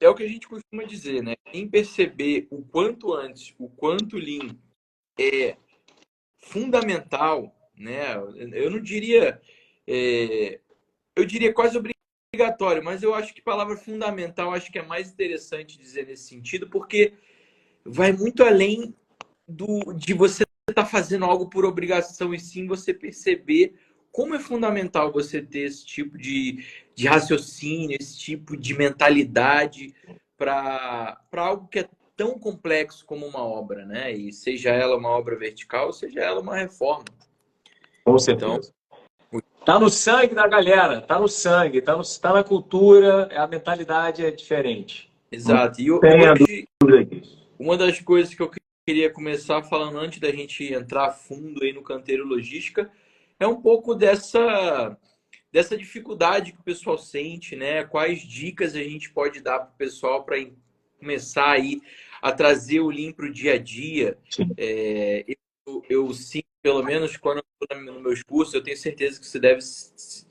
é o que a gente costuma dizer, né? Quem perceber o quanto antes, o quanto o Lean é fundamental, né? Eu não diria, é, eu diria quase obrigatório, mas eu acho que a palavra fundamental acho que é mais interessante dizer nesse sentido, porque vai muito além de você estar fazendo algo por obrigação e sim você perceber como é fundamental você ter esse tipo de raciocínio, esse tipo de mentalidade para algo que é tão complexo como uma obra, né? E seja ela uma obra vertical, seja ela uma reforma. Com Então, certeza. Tá no sangue da galera, tá no sangue, tá na cultura, a mentalidade é diferente. Não exato. E tenha hoje, dúvida disso. uma das coisas que eu queria começar falando antes da gente entrar a fundo aí no canteiro logística é um pouco dessa dificuldade que o pessoal sente, né? Quais dicas a gente pode dar para o pessoal para começar aí a trazer o Lean para o dia a dia. Sim. Eu sinto, pelo menos quando eu estou nos meus cursos, eu tenho certeza que você deve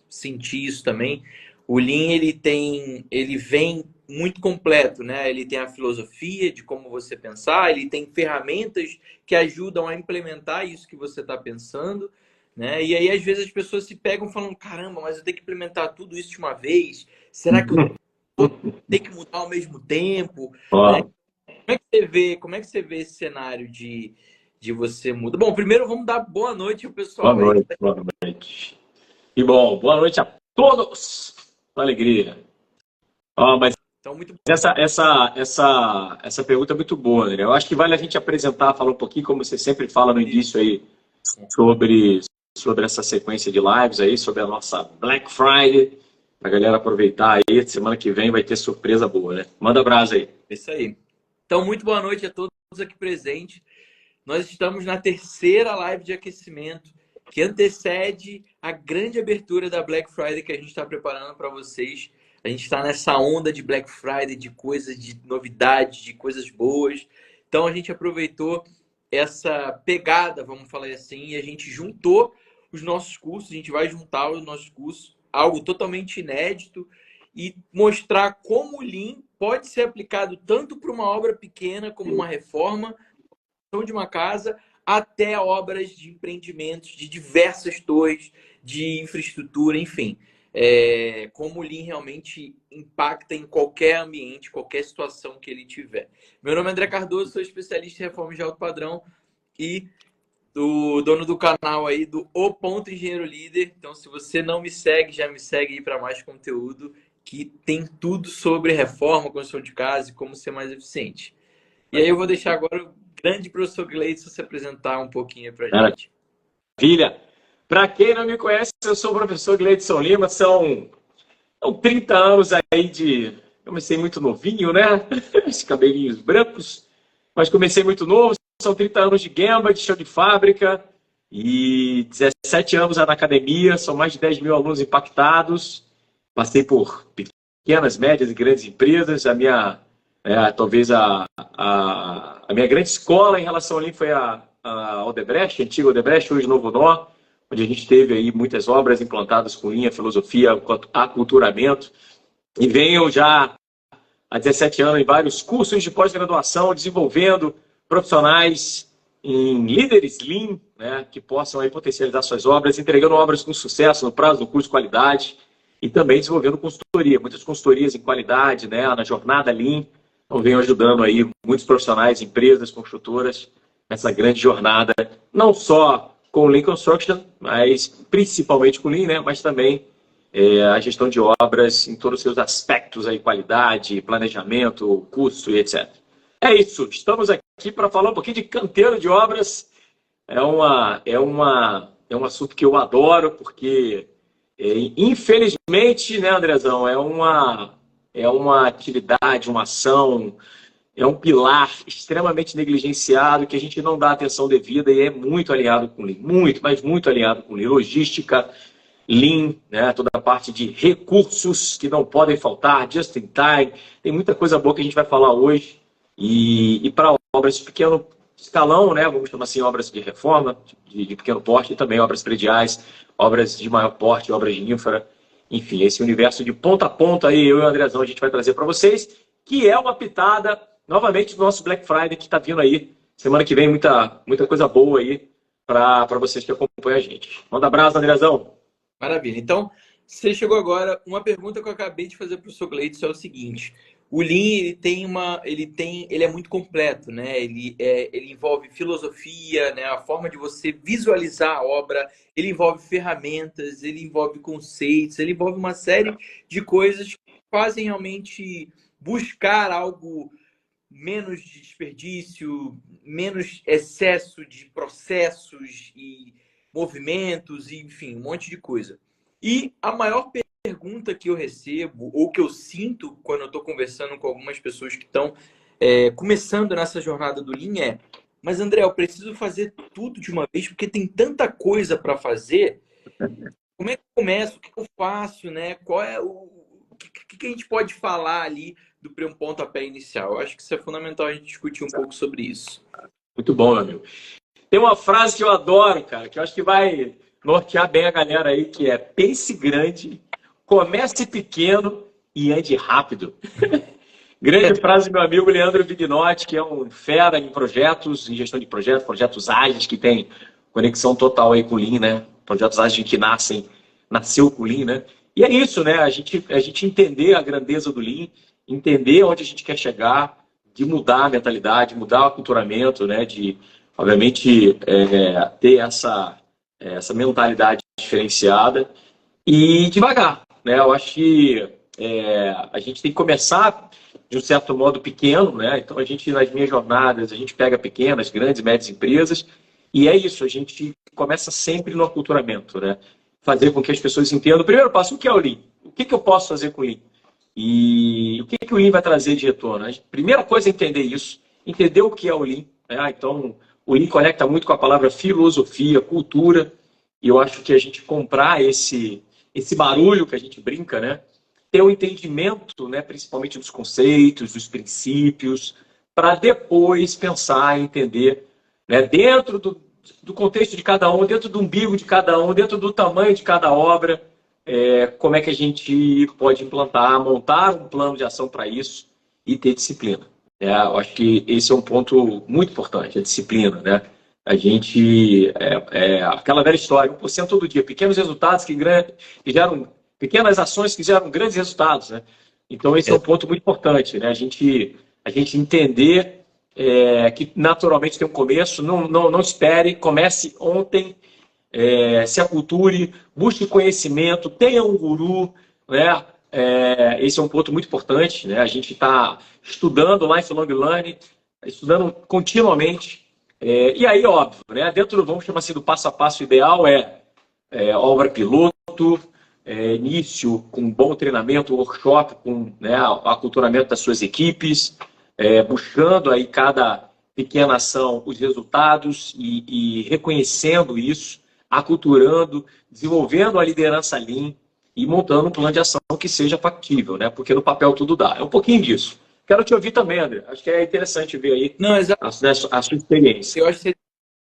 sentir isso também. O Lean ele vem muito completo, né? Ele tem a filosofia de como você pensar, ele tem ferramentas que ajudam a implementar isso que você está pensando, né? E aí às vezes as pessoas se pegam falando, caramba, mas eu tenho que implementar tudo isso de uma vez. Será que eu vou ter que mudar ao mesmo tempo? Né? Ó, Como é que você vê esse cenário de você muda? Bom, primeiro vamos dar boa noite ao boa pessoal aí. noite, boa noite. E bom, boa noite a todos. Com alegria. Ó, mas Então, muito essa pergunta é muito boa, André. Eu acho que vale a gente apresentar, falar um pouquinho, como você sempre fala no início aí, sobre, sobre essa sequência de lives aí, sobre a nossa Black Friday, pra galera aproveitar aí. Semana que vem vai ter surpresa boa, né? Manda brasa aí. isso aí. Então, muito boa noite a todos aqui presentes. Nós estamos na terceira live de aquecimento que antecede a grande abertura da Black Friday que a gente está preparando para vocês. A gente está nessa onda de Black Friday, de coisas, de novidades, de coisas boas. Então a gente aproveitou essa pegada, vamos falar assim, e a gente juntou os nossos cursos, a gente vai juntar os nossos cursos, algo totalmente inédito, e mostrar como o Lean pode ser aplicado tanto para uma obra pequena como uma reforma, de uma casa até obras de empreendimentos de diversas torres de infraestrutura, enfim. Como o Lean realmente impacta em qualquer ambiente, qualquer situação que ele tiver. Meu nome é André Cardoso, sou especialista em reformas de alto padrão e do dono do canal aí do O Ponto Engenheiro Líder. Então, se você não me segue, já me segue aí para mais conteúdo que tem tudo sobre reforma, construção de casa e como ser mais eficiente. E aí eu vou deixar agora o grande professor Gleidson se apresentar um pouquinho para a gente. Maravilha! Para quem não me conhece, eu sou o professor Gleidson Lima, são 30 anos aí de... Comecei muito novinho, né? Os cabelinhos brancos, mas comecei muito novo, são 30 anos de Gemba, de chão de fábrica, e 17 anos na academia, são mais de 10 mil alunos impactados, passei por pequenas, médias e grandes empresas, talvez a minha grande escola em relação ali foi a Odebrecht, a antiga Odebrecht, hoje Novo Nó, onde a gente teve aí muitas obras implantadas com linha, filosofia, aculturamento. E venho já há 17 anos em vários cursos de pós-graduação, desenvolvendo profissionais em líderes Lean, né, que possam aí potencializar suas obras, entregando obras com sucesso no prazo do curso de qualidade e também desenvolvendo consultoria, muitas consultorias em qualidade, né, na jornada Lean. Então, venho ajudando aí muitos profissionais, empresas, construtoras, nessa grande jornada, não só com o Lean Construction, mas principalmente com o Lean, né? Mas também a gestão de obras em todos os seus aspectos, aí, qualidade, planejamento, custo e etc. É isso, estamos aqui para falar um pouquinho de canteiro de obras. É um assunto que eu adoro, porque, infelizmente, né, Andrezão, é uma atividade, uma ação, é um pilar extremamente negligenciado que a gente não dá atenção devida e é muito alinhado com Lean, muito, mas muito alinhado com Lean. Logística, Lean, né? Toda a parte de recursos que não podem faltar, just in time, tem muita coisa boa que a gente vai falar hoje. E para obras de pequeno escalão, né? Vamos chamar assim, obras de reforma, de pequeno porte, e também obras prediais, obras de maior porte, obras de infra, enfim, esse universo de ponta a ponta aí, eu e o Andrezão, a gente vai trazer para vocês. que é uma pitada, novamente, do nosso Black Friday que está vindo aí. Semana que vem, muita coisa boa aí para vocês que acompanham a gente. Manda abraço, Andrezão. Maravilha. Então, você chegou agora. Uma pergunta que eu acabei de fazer para o Sr. Gleidson é o seguinte: o Lean ele é muito completo, né? Ele envolve filosofia, né? A forma de você visualizar a obra. Ele envolve ferramentas, ele envolve conceitos, ele envolve uma série de coisas que fazem realmente buscar algo menos de desperdício, menos excesso de processos e movimentos, e, enfim, um monte de coisa. E a maior pergunta que eu recebo, ou que eu sinto quando eu estou conversando com algumas pessoas que estão começando nessa jornada do Lean é: mas André, eu preciso fazer tudo de uma vez porque tem tanta coisa para fazer. Como é que eu começo? O que eu faço? Né? Qual é o que a gente pode falar ali do pontapé inicial? Eu acho que isso é fundamental a gente discutir um pouco sobre isso. Muito bom, meu amigo. Tem uma frase que eu adoro, cara, que eu acho que vai nortear bem a galera aí, que é: pense grande, comece pequeno e ande rápido. Grande frase do meu amigo Leandro Vignotti, que é um fera em projetos, em gestão de projetos, projetos ágeis, que tem conexão total aí com o Lean, né? Projetos ágeis que nasceu com o Lean, né? E é isso, né? A gente entender a grandeza do Lean, entender onde a gente quer chegar, de mudar a mentalidade, mudar o aculturamento, né? De, obviamente, ter essa mentalidade diferenciada e devagar, né? Eu acho que a gente tem que começar de um certo modo pequeno, né? Então a gente, nas minhas jornadas, a gente pega pequenas, grandes, médias empresas, e é isso, a gente começa sempre no aculturamento, né? Fazer com que as pessoas entendam. O primeiro passo: o que é o Lean? O que eu posso fazer com o Lean? E o que o Lean vai trazer de retorno? A primeira coisa é entender isso, entender o que é o Lean, né? Então, o Lean conecta muito com a palavra filosofia, cultura, e eu acho que a gente comprar esse barulho que a gente brinca, né? Ter um entendimento, né, principalmente dos conceitos, dos princípios, para depois pensar e entender, né, dentro do contexto de cada um, dentro do umbigo de cada um, dentro do tamanho de cada obra, como é que a gente pode implantar, montar um plano de ação para isso e ter disciplina. Eu acho que esse é um ponto muito importante, a disciplina, né? A gente, aquela velha história, 1% todo dia, pequenos resultados que geram, pequenas ações que geram grandes resultados, né? Então esse é um ponto muito importante, né? A gente entender que naturalmente tem um começo, não espere, comece ontem, se aculture, busque conhecimento, tenha um guru, né? Esse é um ponto muito importante, né? A gente está estudando lifelong learning, estudando continuamente. E aí, óbvio, né? Dentro, vamos chamar assim, do passo a passo ideal obra piloto, início com bom treinamento, workshop, com, né, aculturamento das suas equipes, buscando aí cada pequena ação os resultados e reconhecendo isso, aculturando, desenvolvendo a liderança Lean e montando um plano de ação que seja factível, né? Porque no papel tudo dá. É um pouquinho disso. Quero te ouvir também, André. Acho que é interessante ver aí a sua experiência. Eu acho que você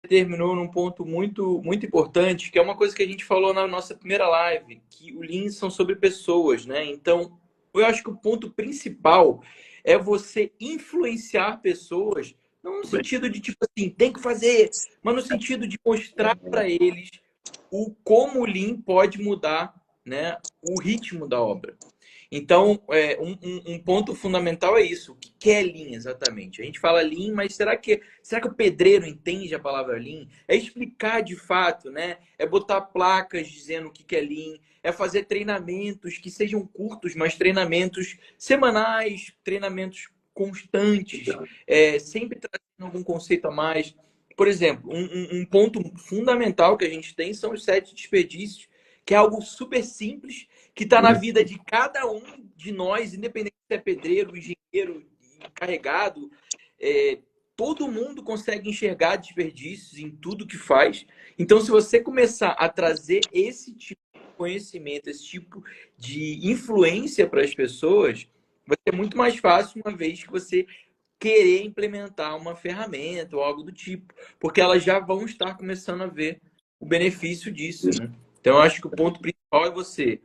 terminou num ponto muito, muito importante, que é uma coisa que a gente falou na nossa primeira live, que o Lean são sobre pessoas, né? Então, eu acho que o ponto principal é você influenciar pessoas, não no sentido de, tipo assim, tem que fazer, mas no sentido de mostrar para eles como o Lean pode mudar, né, o ritmo da obra. Então, um ponto fundamental é isso. O que é Lean exatamente? A gente fala Lean, mas será que o pedreiro entende a palavra Lean? É explicar de fato, né? É botar placas dizendo o que é Lean, é fazer treinamentos que sejam curtos, mas treinamentos semanais, treinamentos constantes, sempre trazendo algum conceito a mais. Por exemplo, um ponto fundamental que a gente tem são os 7 desperdícios, que é algo super simples, que está na vida de cada um de nós, independente se é pedreiro, engenheiro, encarregado. Todo mundo consegue enxergar desperdícios em tudo que faz. Então, se você começar a trazer esse tipo de conhecimento, esse tipo de influência para as pessoas, vai ser muito mais fácil uma vez que você querer implementar uma ferramenta ou algo do tipo, porque elas já vão estar começando a ver o benefício disso, né? Então, eu acho que o ponto principal é você,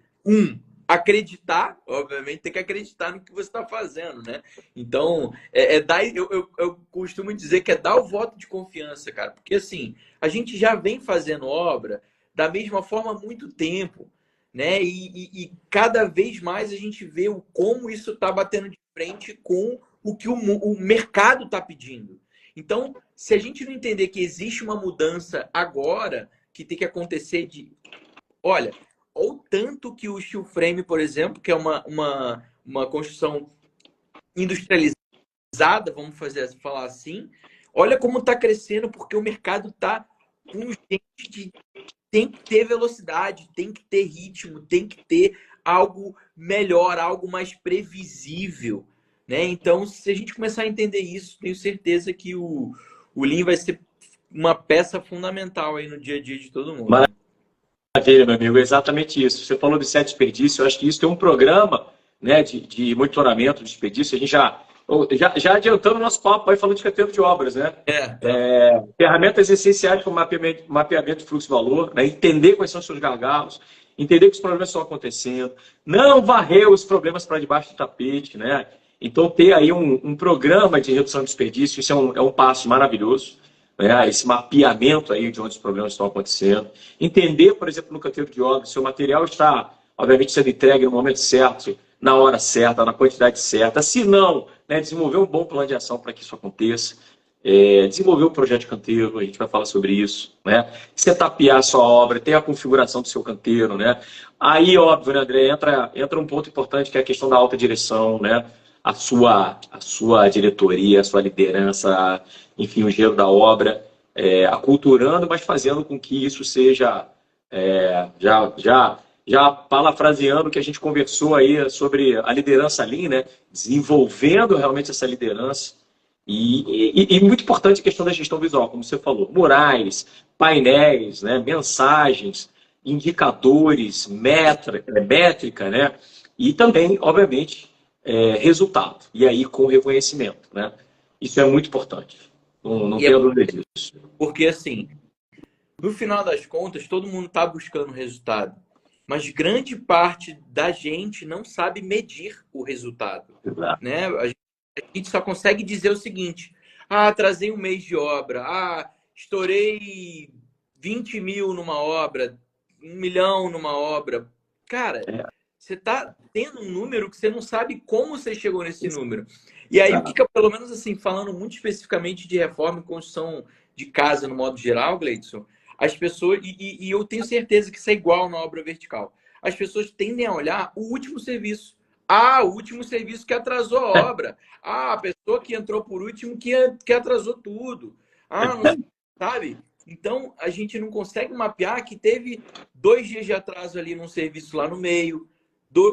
acreditar, obviamente, tem que acreditar no que você está fazendo, né? Então, eu costumo dizer que é dar o voto de confiança, cara, porque assim, a gente já vem fazendo obra da mesma forma há muito tempo, né? E cada vez mais a gente vê como isso está batendo de frente com o que o mercado está pedindo. Então, se a gente não entender que existe uma mudança agora, que tem que acontecer de... Olha, ou tanto que o steel frame, por exemplo, que é uma construção industrializada, vamos falar assim, olha como está crescendo, porque o mercado está com gente de... Tem que ter velocidade, tem que ter ritmo, tem que ter algo melhor, algo mais previsível, né? Então, se a gente começar a entender isso, tenho certeza que o Lean vai ser uma peça fundamental aí no dia a dia de todo mundo. Maravilha, meu amigo, é exatamente isso. Você falou de set desperdício, eu acho que isso tem um programa, né, de monitoramento de desperdício. A gente já adiantando o nosso papo aí falando de canteiro de obras, né? Ferramentas essenciais como mapeamento de fluxo-valor, né? Entender quais são os seus gargalos, entender que os problemas estão acontecendo, não varrer os problemas para debaixo do tapete, né? Então, ter aí um programa de redução de desperdício, isso é um passo maravilhoso, né? Esse mapeamento aí de onde os problemas estão acontecendo. Entender, por exemplo, no canteiro de obras, se o material está, obviamente, sendo entregue no momento certo, na hora certa, na quantidade certa. Se não, né, desenvolver um bom plano de ação para que isso aconteça. Desenvolver um projeto de canteiro, a gente vai falar sobre isso, né? Setapear a sua obra, ter a configuração do seu canteiro, né? Aí, óbvio, né, André, entra um ponto importante que é a questão da alta direção, né? A sua diretoria, a sua liderança, enfim, o engenheiro da obra, aculturando, mas fazendo com que isso seja já parafraseando o que a gente conversou aí sobre a liderança Lean, né? Desenvolvendo realmente essa liderança. E muito importante a questão da gestão visual, como você falou. Murais, painéis, né? Mensagens, indicadores, métrica, né? E também, obviamente, resultado. E aí com reconhecimento, né? Isso é muito importante. Não tenho dúvida disso. Porque, assim, no final das contas, todo mundo está buscando resultado. Mas grande parte da gente não sabe medir o resultado. Né? A gente só consegue dizer o seguinte: atrasei um mês de obra, estourei 20 mil numa obra, 1 milhão numa obra. Cara, você está tendo um número que você não sabe como você chegou nesse número. E aí fica, pelo menos assim, falando muito especificamente de reforma e construção de casa no modo geral, Gleidson, as pessoas, e eu tenho certeza que isso é igual na obra vertical, as pessoas tendem a olhar o último serviço. O último serviço que atrasou a obra. A pessoa que entrou por último que atrasou tudo. Não sabe? Então, a gente não consegue mapear que teve 2 dias de atraso ali num serviço lá no meio,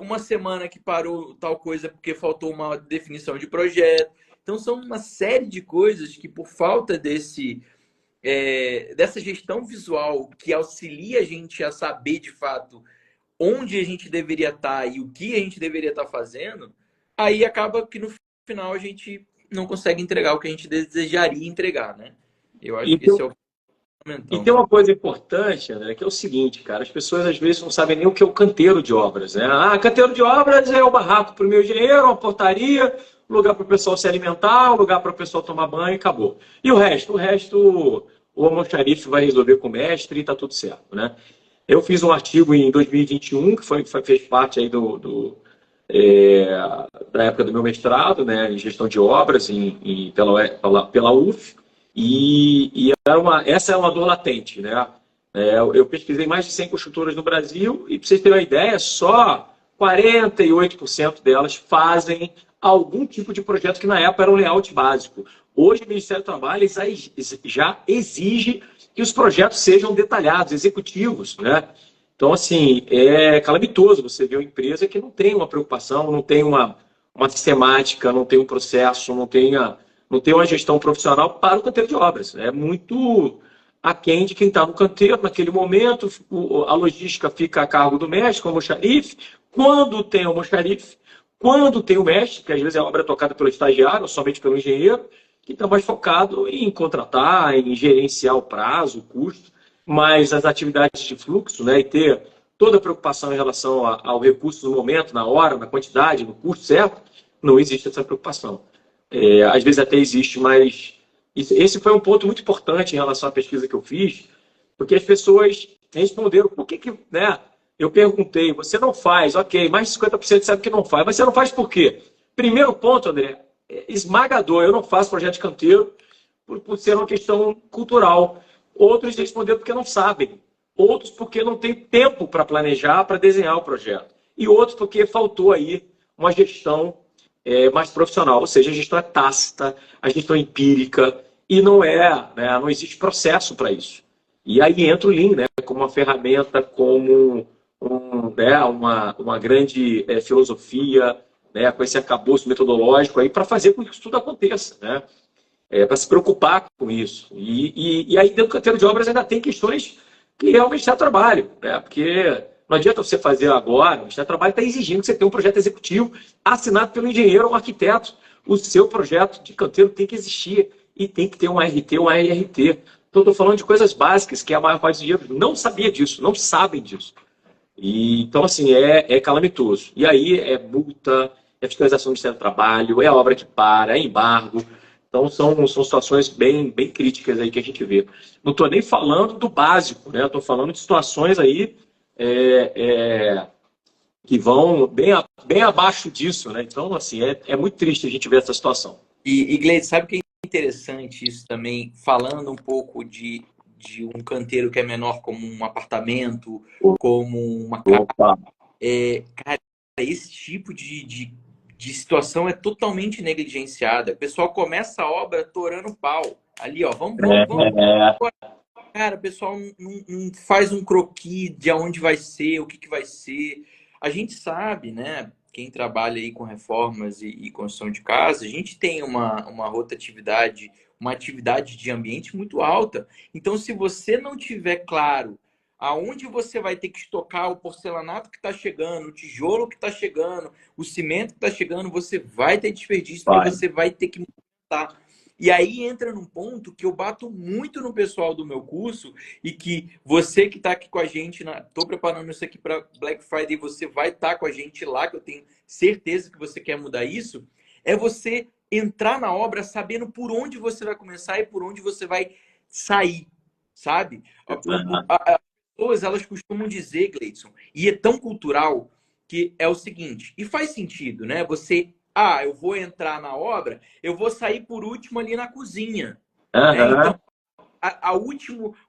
uma semana que parou tal coisa porque faltou uma definição de projeto. Então, são uma série de coisas que, por falta dessa gestão visual que auxilia a gente a saber de fato onde a gente deveria estar e o que a gente deveria estar fazendo, aí acaba que no final a gente não consegue entregar o que a gente desejaria entregar, né? Eu acho que esse é o fundamental. E tem uma coisa importante, André, que é o seguinte, cara, as pessoas às vezes não sabem nem o que é o canteiro de obras, né? Canteiro de obras é o barraco para o meu engenheiro, uma portaria, um lugar para o pessoal se alimentar, um lugar para o pessoal tomar banho e acabou. E o resto o almoxarife vai resolver com o mestre e está tudo certo, né? Eu fiz um artigo em 2021, que fez parte aí da época do meu mestrado, né, em gestão de obras pela UF, e essa é uma dor latente, né? Eu pesquisei mais de 100 construtoras no Brasil e, para vocês terem uma ideia, só 48% delas fazem algum tipo de projeto que na época era um layout básico. Hoje o Ministério do Trabalho já exige que os projetos sejam detalhados, executivos, né? Então, assim, é calamitoso você ver uma empresa que não tem uma preocupação, não tem uma sistemática, não tem um processo, não tem uma gestão profissional para o canteiro de obras. É muito aquém de quem está no canteiro naquele momento, a logística fica a cargo do mestre, com o almoxarife. Quando tem o almoxarife, quando tem o mestre, que às vezes a obra é tocada pelo estagiário ou somente pelo engenheiro, que está mais focado em contratar, em gerenciar o prazo, o custo, mas as atividades de fluxo, né, e ter toda a preocupação em relação ao recurso no momento, na hora, na quantidade, no custo certo, não existe essa preocupação. Às vezes até existe, mas esse foi um ponto muito importante em relação à pesquisa que eu fiz, porque as pessoas responderam, por que, né? Eu perguntei, você não faz, ok, mais de 50% sabe que não faz, mas você não faz por quê? Primeiro ponto, André, esmagador, eu não faço projeto de canteiro por ser uma questão cultural. Outros responderam porque não sabem. Outros porque não tem tempo para planejar, para desenhar o projeto. E outros porque faltou aí uma gestão mais profissional, ou seja, a gestão é tácita, a gestão é empírica, e né, não existe processo para isso. E aí entra o Lean, né, como uma ferramenta, como né, uma grande filosofia, né, com esse arcabouço metodológico aí para fazer com que isso tudo aconteça, né? Para se preocupar com isso. E aí dentro do canteiro de obras ainda tem questões que realmente dá trabalho, né? Porque não adianta você fazer agora, o trabalho está exigindo que você tenha um projeto executivo assinado pelo engenheiro ou um arquiteto. O seu projeto de canteiro tem que existir e tem que ter um ART, um ART. Então, estou falando de coisas básicas que a maior parte dos engenheiros não sabia disso, não sabem disso. Então, assim, é calamitoso. E aí é multa, é fiscalização do Ministério do Trabalho, é obra que para, é embargo. Então, são situações bem críticas aí que a gente vê. Não estou nem falando do básico, né? Estou falando de situações aí que vão bem abaixo disso, né? Então, assim, é muito triste a gente ver essa situação. E Gleide, sabe o que é interessante isso também? Falando um pouco de um canteiro que é menor, como um apartamento, como uma casa. Cara, esse tipo de situação é totalmente negligenciada. O pessoal começa a obra torando pau. Ali, ó, vamos. Cara, o pessoal não faz um croquis de aonde vai ser, o que vai ser. A gente sabe, né? Quem trabalha aí com reformas e construção de casa, a gente tem uma rotatividade, uma atividade de ambiente muito alta. Então, se você não tiver claro aonde você vai ter que estocar o porcelanato que está chegando, o tijolo que está chegando, o cimento que está chegando, você vai ter desperdício, porque você vai ter que montar. E aí entra num ponto que eu bato muito no pessoal do meu curso e que você que está aqui com a gente, estou preparando isso aqui para Black Friday, você vai estar com a gente lá, que eu tenho certeza que você quer mudar isso, é você entrar na obra sabendo por onde você vai começar e por onde você vai sair, sabe? As pessoas, elas costumam dizer, Gleidson, e é tão cultural, que é o seguinte, e faz sentido, né? Eu vou entrar na obra, eu vou sair por último ali na cozinha. Né? Então,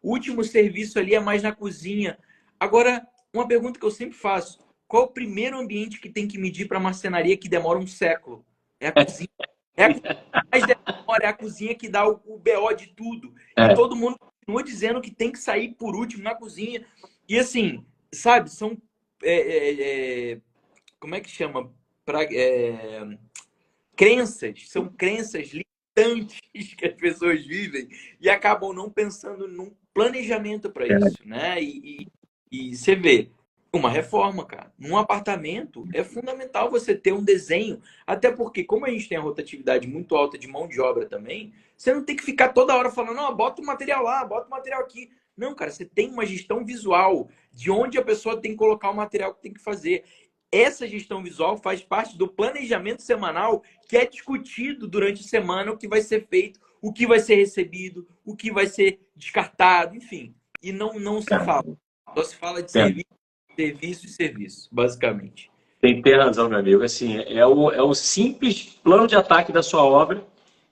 o último serviço ali é mais na cozinha. Agora, uma pergunta que eu sempre faço: qual é o primeiro ambiente que tem que medir para marcenaria que demora um século? É a cozinha. É a cozinha que mais demora, é a cozinha que dá o BO de tudo. E todo mundo continua dizendo que tem que sair por último na cozinha. E assim, sabe, são... como é que chama? São crenças limitantes que as pessoas vivem e acabam não pensando num planejamento para isso, né? E você vê, uma reforma, cara, num apartamento é fundamental você ter um desenho, até porque como a gente tem a rotatividade muito alta de mão de obra também, você não tem que ficar toda hora falando, não, bota o material lá, bota o material aqui. Não, cara, você tem uma gestão visual de onde a pessoa tem que colocar o material que tem que fazer. Essa gestão visual faz parte do planejamento semanal que é discutido durante a semana o que vai ser feito, o que vai ser recebido, o que vai ser descartado, enfim. E não se fala. Só se fala de serviço, basicamente. Tem razão, meu amigo. Assim, é o simples plano de ataque da sua obra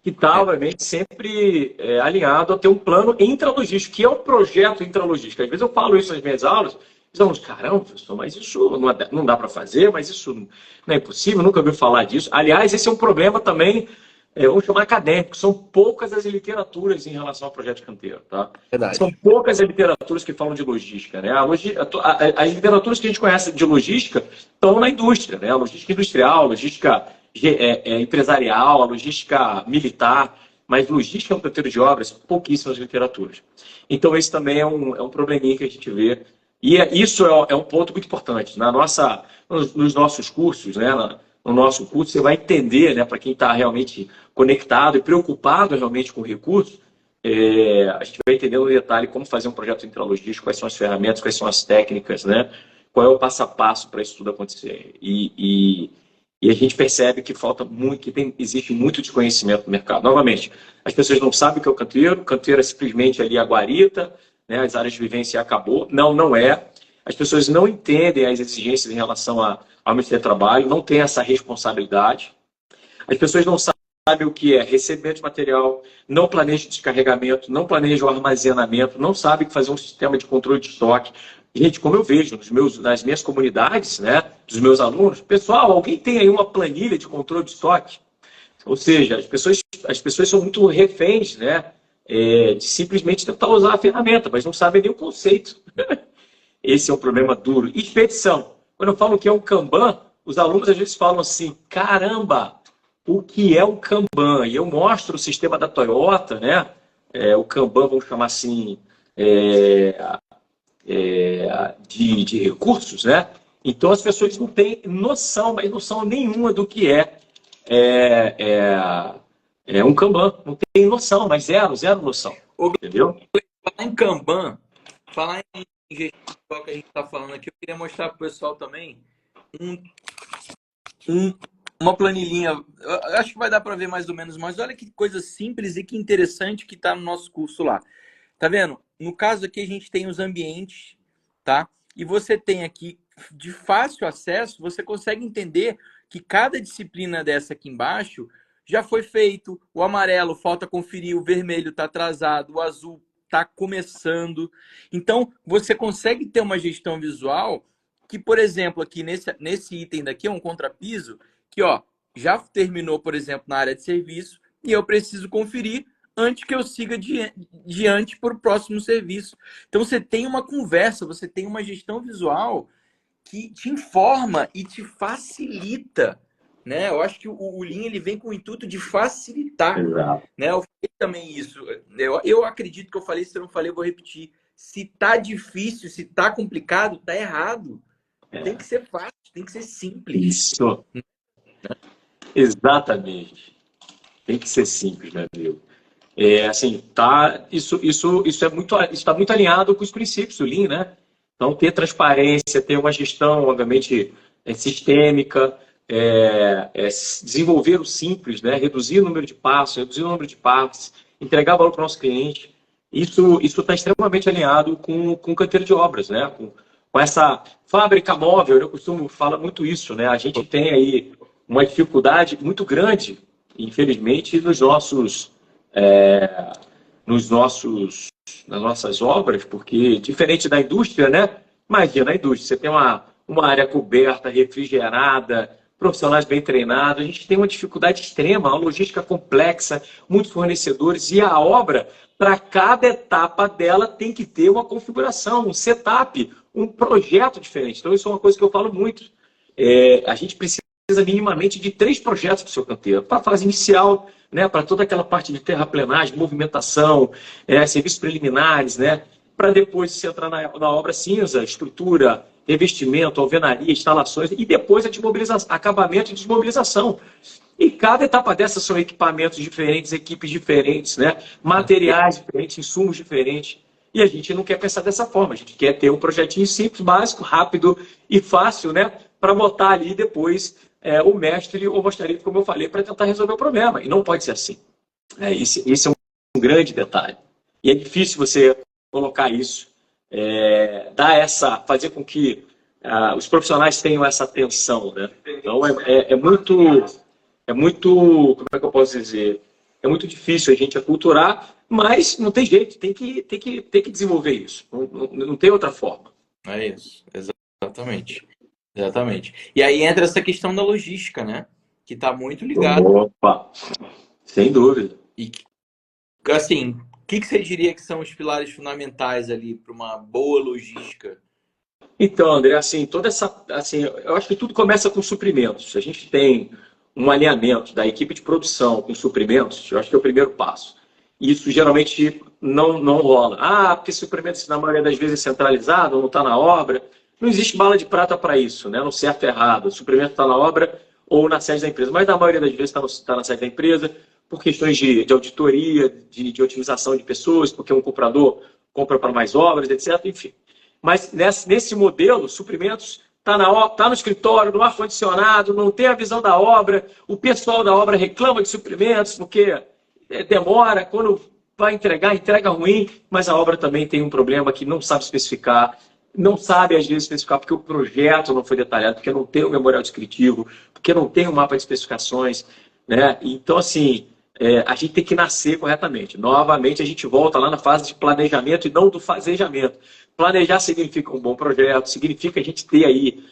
que está, obviamente, sempre alinhado a ter um plano intralogístico, que é um projeto intralogístico. Às vezes eu falo isso nas minhas aulas, os alunos, caramba, professor, mas isso não dá para fazer, mas isso não é impossível, nunca ouviu falar disso. Aliás, esse é um problema também, vamos chamar acadêmico, são poucas as literaturas em relação ao projeto de canteiro. Tá? Verdade. São poucas as literaturas que falam de logística. Né? As literaturas que a gente conhece de logística estão na indústria, né? A logística industrial, a logística empresarial, a logística militar, mas logística no canteiro de obras, pouquíssimas literaturas. Então, esse também é um probleminha que a gente vê. E isso é um ponto muito importante. Nos nossos cursos, né? No nosso curso, você vai entender, né, para quem está realmente conectado e preocupado realmente com o recurso, a gente vai entender no detalhe como fazer um projeto intralogístico, quais são as ferramentas, quais são as técnicas, né, qual é o passo a passo para isso tudo acontecer. E a gente percebe que falta muito, existe muito desconhecimento no mercado. Novamente, as pessoas não sabem o que é o canteiro é simplesmente ali a guarita, né, as áreas de vivência acabou. Não, não é. As pessoas não entendem as exigências em relação ao Ministério do Trabalho, não têm essa responsabilidade. As pessoas não sabem o que é recebimento de material, não planejam descarregamento, não planejam armazenamento, não sabem fazer um sistema de controle de estoque. Gente, como eu vejo nas minhas comunidades, né, dos meus alunos, pessoal, alguém tem aí uma planilha de controle de estoque? Ou seja, as pessoas são muito reféns, né, de simplesmente tentar usar a ferramenta, mas não sabem nem o conceito. Esse é um problema duro. Expedição. Quando eu falo que é um Kanban, os alunos às vezes falam assim, caramba, o que é um Kanban? E eu mostro o sistema da Toyota, né? O Kanban, vamos chamar assim, de recursos, né? Então as pessoas não têm noção, mas noção nenhuma do que é um Kanban. Não tem noção, mas zero noção. Entendeu? Falar em Kanban, falar em gestão que a gente está falando aqui, eu queria mostrar para o pessoal também uma planilhinha. Eu acho que vai dar para ver mais ou menos, mas olha que coisa simples e que interessante que está no nosso curso lá. Tá vendo? No caso aqui a gente tem os ambientes, tá? E você tem aqui, de fácil acesso, você consegue entender que cada disciplina dessa aqui embaixo já foi feito. O amarelo falta conferir, o vermelho está atrasado, o azul está começando. Então, você consegue ter uma gestão visual que, por exemplo, aqui nesse item daqui, é um contrapiso, que ó, já terminou, por exemplo, na área de serviço, e eu preciso conferir antes que eu siga diante para o próximo serviço. Então, você tem uma conversa, você tem uma gestão visual que te informa e te facilita, né? Eu acho que o Lean, ele vem com o intuito de facilitar. Exato. Né? Eu falei também isso. Eu acredito que eu falei, se eu não falei, eu vou repetir. Se tá difícil, se tá complicado, tá errado. Tem que ser fácil, tem que ser simples. Isso. Exatamente. Tem que ser simples, né, amigo? Assim, isso está muito alinhado com os princípios do Lean, né? Então, ter transparência, ter uma gestão, obviamente, sistêmica, desenvolver o simples, né? Reduzir o número de passos, reduzir o número de partes, entregar valor para o nosso cliente. Isso está extremamente alinhado com o canteiro de obras, né? Com essa fábrica móvel, eu costumo falar muito isso, né? A gente tem aí uma dificuldade muito grande, infelizmente, nas nossas obras, porque diferente da indústria, né? Imagina a indústria, você tem uma área coberta, refrigerada, profissionais bem treinados, a gente tem uma dificuldade extrema, uma logística complexa, muitos fornecedores, e a obra, para cada etapa dela, tem que ter uma configuração, um setup, um projeto diferente. Então, isso é uma coisa que eu falo muito. A gente precisa minimamente de 3 projetos para o seu canteiro, para a fase inicial, né, para toda aquela parte de terraplenagem, movimentação, serviços preliminares, né, para depois você entrar na obra cinza, estrutura, revestimento, alvenaria, instalações, e depois a desmobilização, acabamento e desmobilização. E cada etapa dessa são equipamentos diferentes, equipes diferentes, né, materiais diferentes, insumos diferentes. E a gente não quer pensar dessa forma, a gente quer ter um projetinho simples, básico, rápido e fácil, né, para botar ali depois o mestre ou o bacharel, como eu falei, para tentar resolver o problema. E não pode ser assim. Esse é um grande detalhe. E é difícil você colocar isso, fazer com que os profissionais tenham essa atenção, né? Então é muito, como é que eu posso dizer? É muito difícil a gente aculturar, mas não tem jeito, tem que desenvolver isso. Não tem outra forma. É isso, exatamente. Exatamente. E aí entra essa questão da logística, né? Que está muito ligada. Opa, sem dúvida. E, assim, o que você diria que são os pilares fundamentais ali para uma boa logística? Então, André, eu acho que tudo começa com suprimentos. A gente tem um alinhamento da equipe de produção com suprimentos, eu acho que é o primeiro passo. Isso geralmente não rola. Porque suprimentos, na maioria das vezes, é centralizado, não está na obra. Não existe bala de prata para isso, né? No certo e errado. O suprimento está na obra ou na sede da empresa. Mas na maioria das vezes está na sede da empresa, por questões de auditoria, de otimização de pessoas, porque um comprador compra para mais obras, etc. Enfim. Mas nesse modelo, suprimentos tá no escritório, no ar-condicionado, não tem a visão da obra, o pessoal da obra reclama de suprimentos porque demora, quando vai entregar, entrega ruim, mas a obra também tem um problema que não sabe especificar, não sabe às vezes especificar porque o projeto não foi detalhado, porque não tem o memorial descritivo, porque não tem o mapa de especificações, né? Então, assim, a gente tem que nascer corretamente. Novamente, a gente volta lá na fase de planejamento e não do fazejamento. Planejar significa um bom projeto, significa a gente ter aí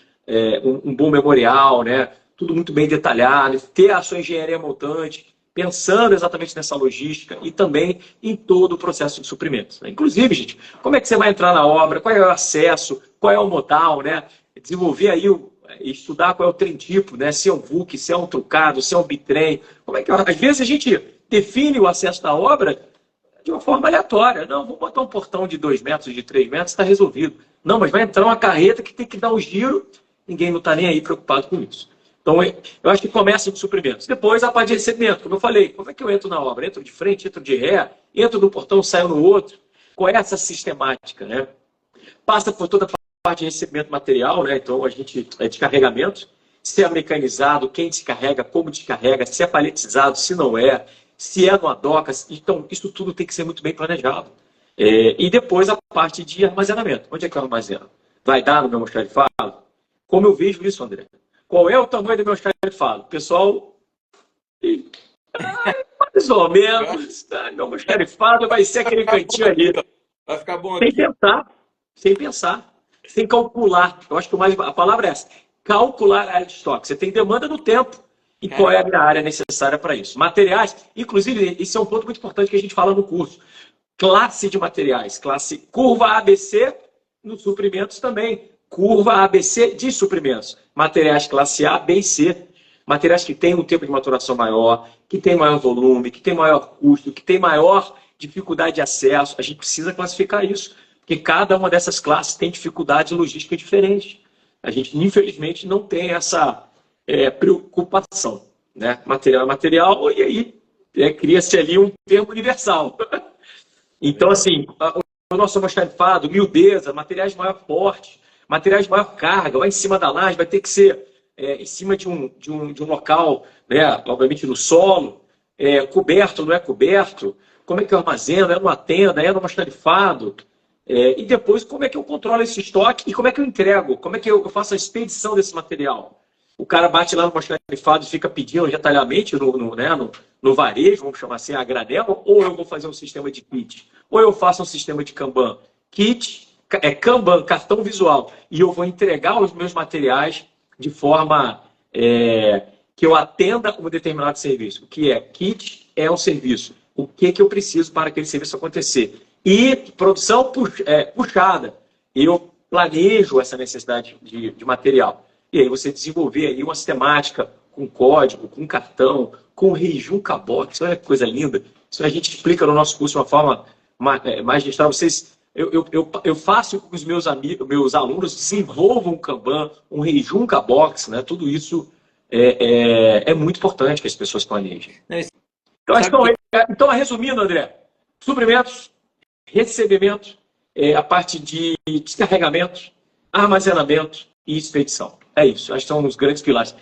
um bom memorial, né? Tudo muito bem detalhado, ter a sua engenharia montante, pensando exatamente nessa logística e também em todo o processo de suprimentos. Inclusive, gente, como é que você vai entrar na obra, qual é o acesso, qual é o modal, né? Desenvolver aí, estudar qual é o trem tipo, né? Se é um VUC, se é um trucado, se é um bitrem. Como é que, às vezes a gente define o acesso da obra de uma forma aleatória. Não, vou botar um portão de 2 metros, de 3 metros, está resolvido. Não, mas vai entrar uma carreta que tem que dar um giro, ninguém não está nem aí preocupado com isso. Então, eu acho que começa com suprimentos. Depois, a parte de recebimento, como eu falei, como é que eu entro na obra? Entro de frente, entro de ré, entro no portão, saio no outro. Qual é essa sistemática, né? Passa por toda a parte de recebimento material, né? Então, a gente é descarregamento. Se é mecanizado, quem descarrega, como descarrega, se é paletizado, se não é, se é numa doca. Então, isso tudo tem que ser muito bem planejado. E depois a parte de armazenamento. Onde é que eu armazeno? Vai dar no meu almoxarifado? Como eu vejo isso, André? Qual é o tamanho do meu almoxarifado? Pessoal, mais ou menos, tá? Meu almoxarifado vai ser aquele cantinho ali. Vai ficar bom Sem aqui. pensar, sem calcular. Eu acho que a palavra é essa. Calcular a área de estoque. Você tem demanda no tempo. E qual é a área necessária para isso? Materiais, inclusive, isso é um ponto muito importante que a gente fala no curso. Classe de materiais. Classe curva ABC nos suprimentos também. Curva ABC de suprimentos. Materiais classe A, B e C. Materiais que têm um tempo de maturação maior, que têm maior volume, que têm maior custo, que têm maior dificuldade de acesso. A gente precisa classificar isso, porque cada uma dessas classes tem dificuldade logística diferente. A gente, infelizmente, não tem essa preocupação. Né? Material é material, e aí cria-se ali um termo universal. Então, assim, o nosso almoxarifado, miudeza, materiais de maior porte, materiais de maior carga, lá em cima da laje vai ter que ser em cima de um local, né, obviamente no solo, coberto, não é coberto, como é que eu armazeno, é numa tenda, é no almoxarifado, e depois como é que eu controlo esse estoque e como é que eu entrego, como é que eu faço a expedição desse material. O cara bate lá no almoxarifado e fica pedindo detalhadamente no varejo, vamos chamar assim, a granel, ou eu vou fazer um sistema de kit, ou eu faço um sistema de Kanban. Kit, Kanban, cartão visual, e eu vou entregar os meus materiais de forma que eu atenda um determinado serviço. O que é? Kit é um serviço. O que eu preciso para aquele serviço acontecer? E produção puxada. Eu planejo essa necessidade de material. E aí você desenvolver aí uma sistemática com código, com cartão, com Reijunca Box. Olha que coisa linda. Isso a gente explica no nosso curso de uma forma magistral. Eu faço com que os meus alunos desenvolvam um Kanban, um Reijunca Box, né? Tudo isso é muito importante que as pessoas planejem. Então, resumindo, André, suprimentos, recebimento, a parte de descarregamento, armazenamento e expedição. É isso, acho que são os grandes pilares.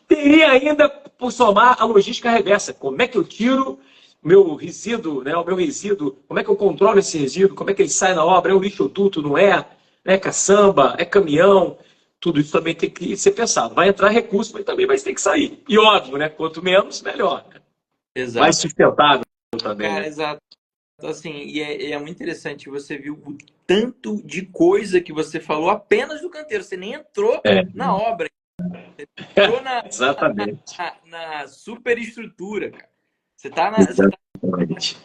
Teria ainda, por somar, a logística reversa. Como é que eu tiro meu resíduo, né, o meu resíduo, como é que eu controlo esse resíduo, como é que ele sai na obra, é um lixoduto, não é? É caçamba, é caminhão, tudo isso também tem que ser pensado. Vai entrar recurso, mas também vai ter que sair. E óbvio, né, quanto menos, melhor. Né? Exato. Mais sustentável também. Cara, né? exato. Assim, e é muito interessante, você viu o tanto de coisa que você falou apenas do canteiro, você nem entrou na obra, você entrou Exatamente. na superestrutura, cara. Você tá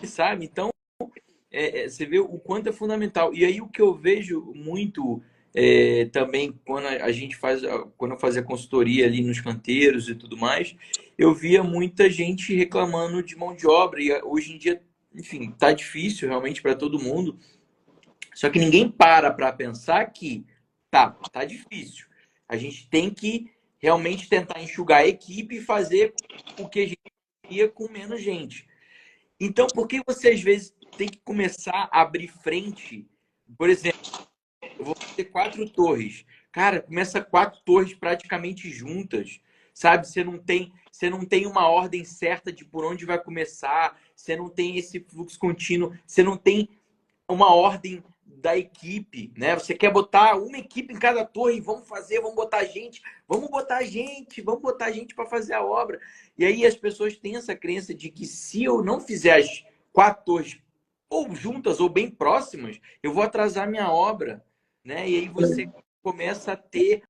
sabe? Então, você vê o quanto é fundamental. E aí o que eu vejo muito também quando a gente quando eu fazia consultoria ali nos canteiros e tudo mais, eu via muita gente reclamando de mão de obra, e hoje em dia, enfim, tá difícil realmente para todo mundo. Só que ninguém para pensar que tá difícil. A gente tem que realmente tentar enxugar a equipe e fazer o que a gente queria com menos gente. Então, por que você às vezes tem que começar a abrir frente? Por exemplo, eu vou fazer 4 torres. Cara, começa 4 torres praticamente juntas, sabe? Você não tem uma ordem certa de por onde vai começar, você não tem esse fluxo contínuo, você não tem uma ordem da equipe, né? Você quer botar uma equipe em cada torre, vamos botar gente para fazer a obra. E aí as pessoas têm essa crença de que se eu não fizer as 4 torres ou juntas ou bem próximas, eu vou atrasar minha obra, né? E aí você começa a ter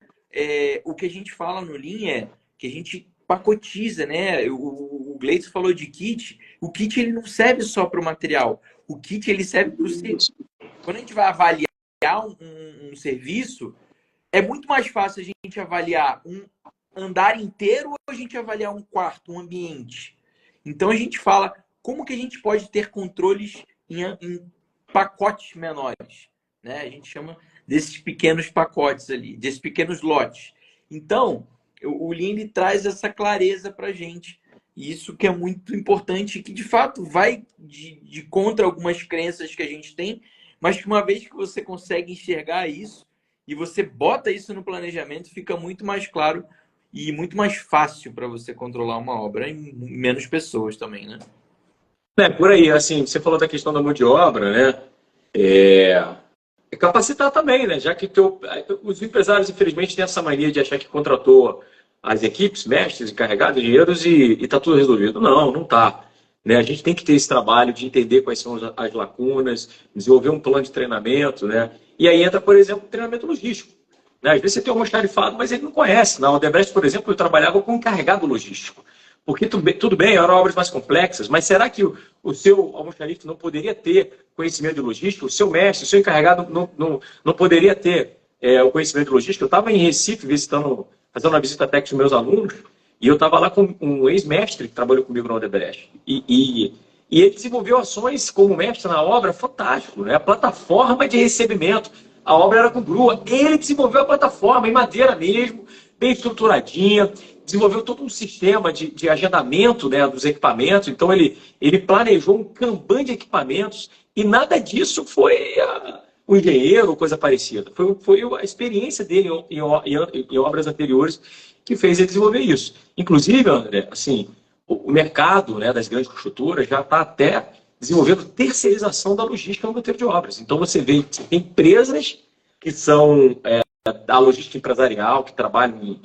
o que a gente fala no Lean que a gente pacotiza, né? O Gleison falou de kit. O kit ele não serve só para o material. O kit ele serve para o serviço. Quando a gente vai avaliar um serviço, é muito mais fácil a gente avaliar um andar inteiro ou a gente avaliar um quarto, um ambiente. Então a gente fala como que a gente pode ter controles em pacotes menores, né? A gente chama desses pequenos pacotes ali, desses pequenos lotes. Então, o Lean traz essa clareza para a gente. E isso que é muito importante, que de fato vai de contra algumas crenças que a gente tem, mas que uma vez que você consegue enxergar isso e você bota isso no planejamento, fica muito mais claro e muito mais fácil para você controlar uma obra e menos pessoas também, né? Por aí, assim, você falou da questão da mão de obra, né? Capacitar também, né? Já que os empresários, infelizmente, têm essa mania de achar que contratou as equipes, mestres, encarregados, engenheiros e está tudo resolvido. Não, não está. Né? A gente tem que ter esse trabalho de entender quais são as lacunas, desenvolver um plano de treinamento, né? E aí entra, por exemplo, o treinamento logístico. Né? Às vezes você tem um almoxarifado, mas ele não conhece. Na Odebrecht, por exemplo, eu trabalhava com encarregado logístico. Porque tudo bem, eram obras mais complexas, mas será que o seu almoxarife não poderia ter conhecimento de logística? O seu mestre, o seu encarregado não poderia ter o conhecimento de logística? Eu estava em Recife fazendo uma visita técnica com meus alunos, e eu estava lá com um ex-mestre que trabalhou comigo na Odebrecht. E ele desenvolveu ações como mestre na obra, fantástico, né? A plataforma de recebimento. A obra era com grua. Ele desenvolveu a plataforma em madeira mesmo, bem estruturadinha, desenvolveu todo um sistema de agendamento, né, dos equipamentos. Então, ele planejou um Kanban de equipamentos e nada disso foi o engenheiro ou coisa parecida. Foi a experiência dele em obras anteriores que fez ele desenvolver isso. Inclusive, André, assim, o mercado, né, das grandes construtoras já está até desenvolvendo terceirização da logística no roteiro de obras. Então, você tem empresas que são da logística empresarial, que trabalham,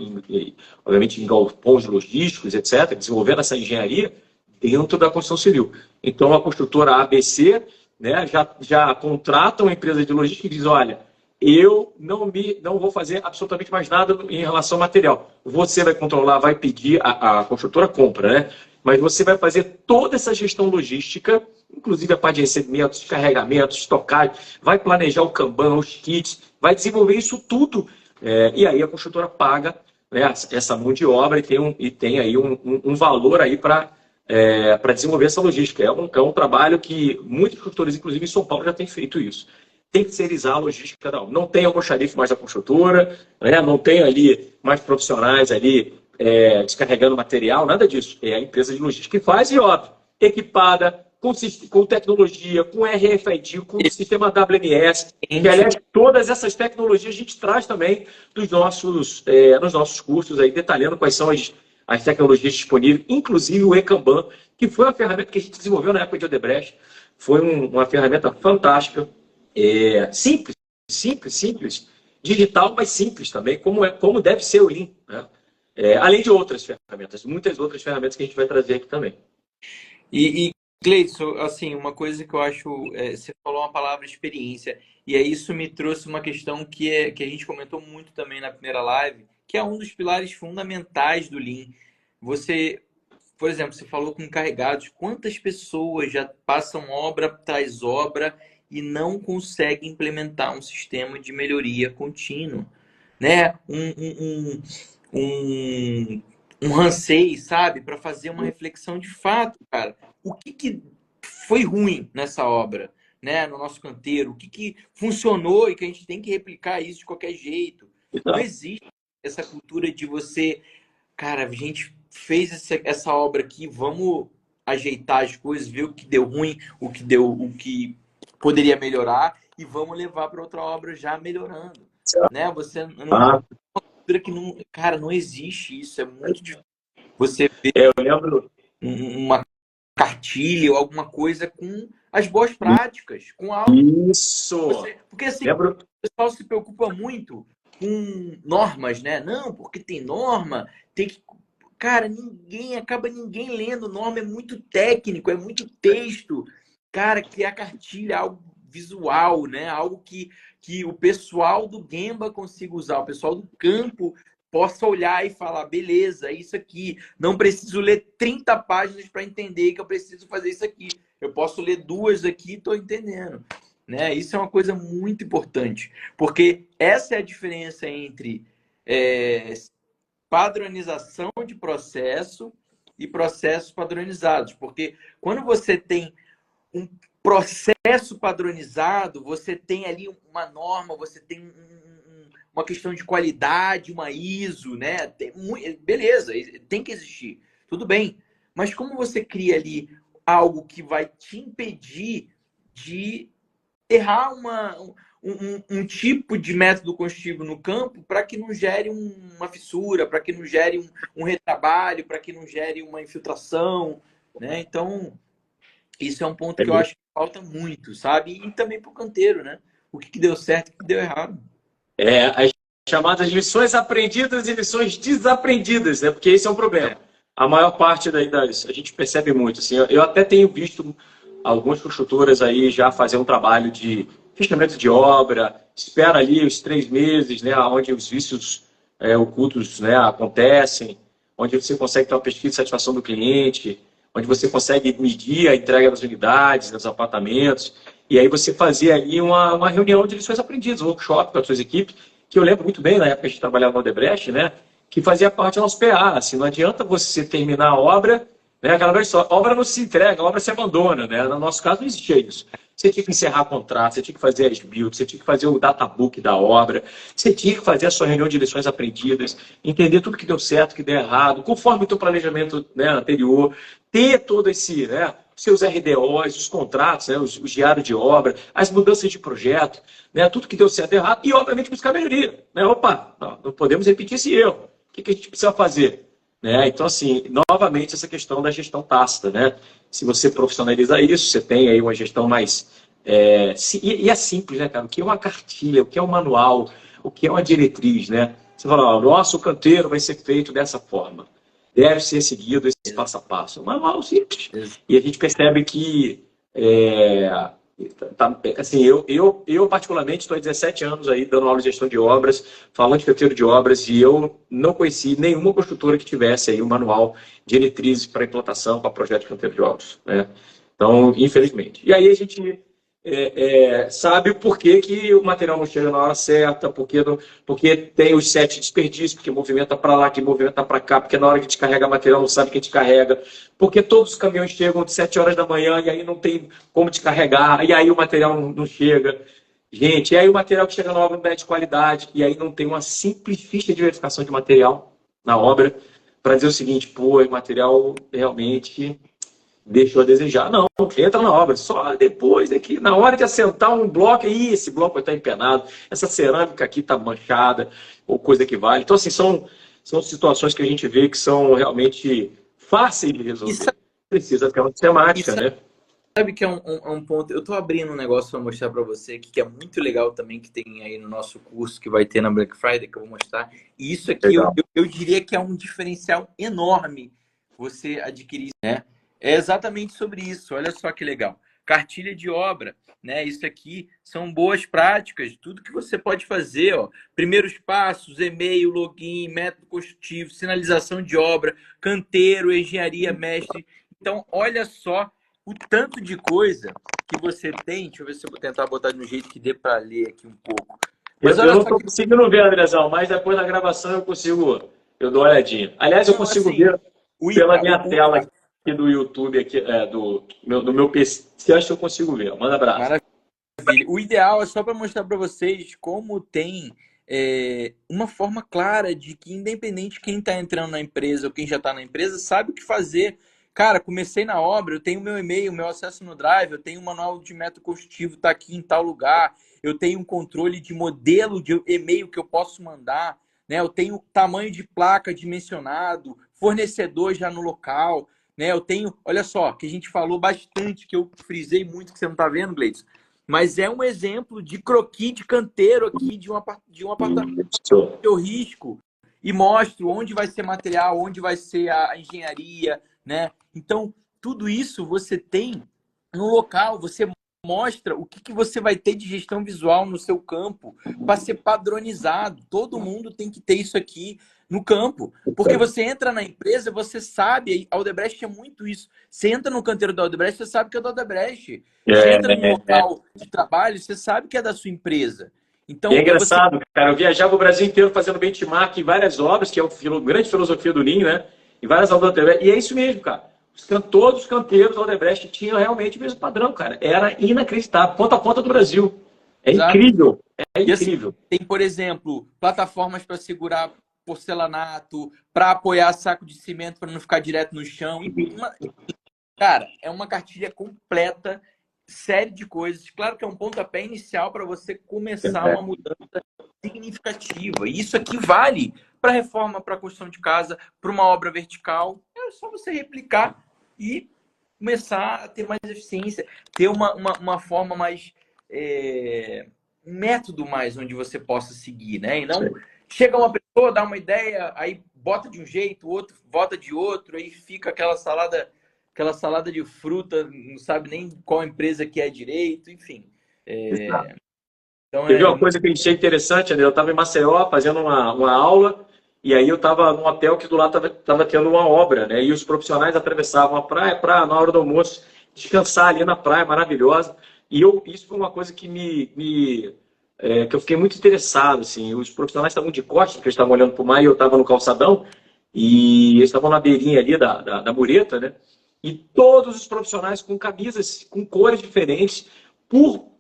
obviamente, em galpões logísticos, etc., desenvolvendo essa engenharia dentro da construção civil. Então, a construtora ABC, né, já contrata uma empresa de logística e diz, olha, eu não vou fazer absolutamente mais nada em relação ao material. Você vai controlar, vai pedir, a construtora compra, né? Mas você vai fazer toda essa gestão logística, inclusive a parte de recebimentos, descarregamentos, estocagem, vai planejar o Kanban, os kits, vai desenvolver isso tudo. E aí a construtora paga, né, essa mão de obra e tem aí um valor aí para desenvolver essa logística. É um trabalho que muitos construtores, inclusive em São Paulo, já têm feito isso. Terceirizar a logística, não tem almoxarife mais da construtora, né, não tem ali mais profissionais ali descarregando material, nada disso. É a empresa de logística que faz e, óbvio, equipada, com tecnologia, com RFID, com o sistema WMS, que, aliás, todas essas tecnologias a gente traz também nos nossos cursos, aí, detalhando quais são as tecnologias disponíveis, inclusive o eKanban, que foi uma ferramenta que a gente desenvolveu na época de Odebrecht. Foi uma ferramenta fantástica, simples, digital, mas simples também, como deve ser o Lean, né? Além de outras ferramentas, muitas outras ferramentas que a gente vai trazer aqui também. E Gleison, assim, uma coisa que eu acho, você falou uma palavra experiência, e aí isso me trouxe uma questão que a gente comentou muito também na primeira live, que é um dos pilares fundamentais do Lean. Você, por exemplo, você falou com encarregados, quantas pessoas já passam obra atrás obra e não conseguem implementar um sistema de melhoria contínua, né? Um Hansei, sabe? Para fazer uma reflexão de fato, cara. O que foi ruim nessa obra, né? No nosso canteiro? O que funcionou e que a gente tem que replicar isso de qualquer jeito? Não existe essa cultura de você... Cara, a gente fez essa obra aqui, vamos ajeitar as coisas, ver o que deu ruim, o que poderia melhorar e vamos levar para outra obra já melhorando, Certo. né? Você não, Ah, que não, cara, não existe isso, é muito difícil você ver eu lembro. uma cartilha ou alguma coisa com as boas práticas, com algo Isso! porque assim, Lembro. o pessoal se preocupa muito com normas, né? Não, porque tem norma, tem que. Cara, ninguém lendo norma, é muito técnico, é muito texto. Cara, criar cartilha é algo visual, né? Algo que o pessoal do Gemba consiga usar, o pessoal do campo possa olhar e falar, beleza, é isso aqui. Não preciso ler 30 páginas para entender que eu preciso fazer isso aqui. Eu posso ler 2 aqui e estou entendendo. Né? Isso é uma coisa muito importante, porque essa é a diferença entre padronização de processo e processos padronizados. Porque quando você tem um processo padronizado, você tem ali uma norma, você tem uma questão de qualidade, uma ISO, né? Beleza, tem que existir, tudo bem. Mas como você cria ali algo que vai te impedir de errar um tipo de método construtivo no campo para que não gere uma fissura, para que não gere um retrabalho, para que não gere uma infiltração, né? Então, isso é um ponto que eu acho que falta muito, sabe? E também para o canteiro, né? O que deu certo e o que deu errado. As chamadas lições aprendidas e lições desaprendidas, né? Porque esse é um problema. A maior parte das a gente percebe muito. Assim, eu até tenho visto algumas construtoras aí já fazer um trabalho de fechamento de obra, espera ali os 3 meses, né? Onde os vícios ocultos, né, acontecem, onde você consegue ter uma pesquisa de satisfação do cliente, onde você consegue medir a entrega das unidades, dos apartamentos. E aí você fazia ali uma reunião de lições aprendidas, um workshop com as suas equipes, que eu lembro muito bem, na época que a gente trabalhava no Odebrecht, né? Que fazia parte do nosso PA. Assim, não adianta você terminar a obra, né? Aquela vez só, a obra não se entrega, a obra se abandona, né? No nosso caso não existia isso. Você tinha que encerrar contrato, você tinha que fazer as builds, você tinha que fazer o databook da obra, você tinha que fazer a sua reunião de lições aprendidas, entender tudo que deu certo, que deu errado, conforme o teu planejamento, né, anterior, ter todo esse, né, seus RDOs, os contratos, né, os diários de obra, as mudanças de projeto, né, tudo que deu certo e errado, e obviamente buscar melhoria. Né? Opa, não podemos repetir esse erro. O que a gente precisa fazer? Né? Então, assim, novamente, essa questão da gestão tácita. Né? Se você profissionaliza isso, você tem aí uma gestão mais... e é simples, né, cara? O que é uma cartilha, o que é um manual, o que é uma diretriz, né? Você fala, o nosso canteiro vai ser feito dessa forma. Deve ser seguido esse passo a passo. É um manual simples. E a gente percebe que... assim, eu particularmente estou há 17 anos aí dando aula de gestão de obras, falando de canteiro de obras, e eu não conheci nenhuma construtora que tivesse aí um manual de diretrizes para implantação, para projeto de canteiro de obras. Né? Então, infelizmente. E aí a gente sabe por que, que o material não chega na hora certa, porque tem os 7 desperdícios, porque movimenta para lá, que movimenta para cá, porque na hora que descarrega material não sabe quem descarrega, porque todos os caminhões chegam de 7 horas da manhã e aí não tem como descarregar, e aí o material não chega. Gente, e aí o material que chega na obra não é de qualidade, e aí não tem uma simples ficha de verificação de material na obra para dizer o seguinte, pô, o material realmente deixou a desejar. Não, entra na obra. Só depois, aqui, na hora de assentar um bloco, esse bloco está empenado, essa cerâmica aqui está manchada, ou coisa que vale. Então, assim, são situações que a gente vê que são realmente fáceis de resolver. Precisa ter uma sistemática, né? Sabe que é um ponto. Eu estou abrindo um negócio para mostrar para você aqui, que é muito legal também, que tem aí no nosso curso, que vai ter na Black Friday, que eu vou mostrar. E isso aqui eu diria que é um diferencial enorme você adquirir, né? É exatamente sobre isso. Olha só que legal. Cartilha de obra, né? Isso aqui são boas práticas, tudo que você pode fazer, ó. Primeiros passos, e-mail, login, método construtivo, sinalização de obra, canteiro, engenharia, mestre. Então, olha só o tanto de coisa que você tem. Deixa eu ver se eu vou tentar botar de um jeito que dê para ler aqui um pouco. Mas eu não estou conseguindo ver, Andrezão, mas depois da gravação eu dou uma olhadinha. Aliás, eu consigo ver pela minha tela aqui do YouTube, aqui, do meu PC. Você acha que eu consigo ver? Manda abraço. Maravilha. O ideal é só para mostrar para vocês como tem uma forma clara de que, independente de quem está entrando na empresa ou quem já está na empresa, sabe o que fazer. cara, comecei na obra, eu tenho meu e-mail, meu acesso no Drive, eu tenho um manual de método construtivo, tá aqui em tal lugar, eu tenho um controle de modelo de e-mail que eu posso mandar, né? Eu tenho tamanho de placa dimensionado, fornecedor já no local, né? Eu tenho, olha só, que a gente falou bastante, que eu frisei muito, que você não tá vendo, Gleison, mas é um exemplo de croquis de canteiro aqui de um apartamento que eu risco e mostro onde vai ser material, onde vai ser a engenharia, né? Então, tudo isso você tem no local, você mostra o que você vai ter de gestão visual no seu campo para ser padronizado. Todo mundo tem que ter isso aqui no campo. Porque você entra na empresa, você sabe, a Odebrecht é muito isso. Você entra no canteiro da Odebrecht, você sabe que é da Odebrecht. Você entra no local de trabalho, você sabe que é da sua empresa. Então, é engraçado, cara. Eu viajava o Brasil inteiro fazendo benchmark em várias obras, que é a grande filosofia do Lean, né? Em várias obras da Odebrecht. E é isso mesmo, cara. Todos os canteiros da Odebrecht tinham realmente o mesmo padrão, cara. Era inacreditável. Ponta a ponta do Brasil. É incrível. É incrível. Assim, tem, por exemplo, plataformas para segurar porcelanato, para apoiar saco de cimento para não ficar direto no chão. Cara, é uma cartilha completa, série de coisas. Claro que é um pontapé inicial para você começar uma mudança significativa. E isso aqui vale para reforma, para construção de casa, para uma obra vertical. É só você replicar e começar a ter mais eficiência, ter uma forma mais... um método mais onde você possa seguir, né? E não chega uma pessoa, dá uma ideia, aí bota de um jeito, o outro bota de outro, aí fica aquela salada de fruta, não sabe nem qual empresa que é direito, enfim. Então, teve uma coisa que eu achei interessante, André. Eu estava em Maceió fazendo uma aula, e aí eu estava num hotel que do lado estava tendo uma obra, né? E os profissionais atravessavam a praia para, na hora do almoço, descansar ali na praia, maravilhosa. E isso foi uma coisa que que eu fiquei muito interessado, assim. Os profissionais estavam de costas, porque eles estavam olhando para o mar, e eu estava no calçadão, e eles estavam na beirinha ali da mureta, né? E todos os profissionais com camisas com cores diferentes por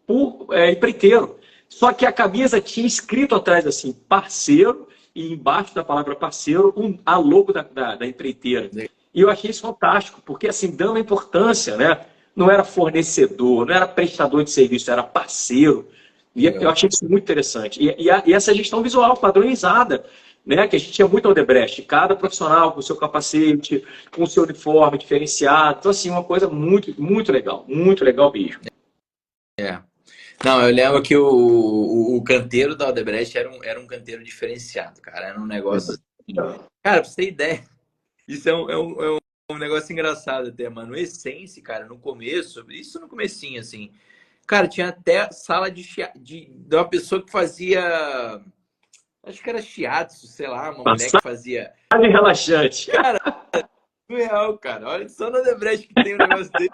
empreiteiro. Só que a camisa tinha escrito atrás assim, parceiro, e embaixo da palavra parceiro, a logo da empreiteira. E eu achei isso fantástico, porque assim, dando importância, né? Não era fornecedor, não era prestador de serviço, era parceiro. E eu achei isso muito interessante. E essa gestão visual padronizada, né, que a gente tinha muito Odebrecht, cada profissional com o seu capacete, com o seu uniforme diferenciado. Então, assim, uma coisa muito, muito legal mesmo. Não, eu lembro que o canteiro da Odebrecht era um canteiro diferenciado, cara. Era um negócio assim. Cara, pra você ter ideia, isso é um negócio engraçado até, mano. O Essence, cara, no começo, isso no comecinho, assim. Cara, tinha até sala de uma pessoa que fazia... Acho que era shiatsu, sei lá, uma mulher que fazia... relaxante. Cara, surreal, cara. Olha só no Odebrecht que tem um negócio dele.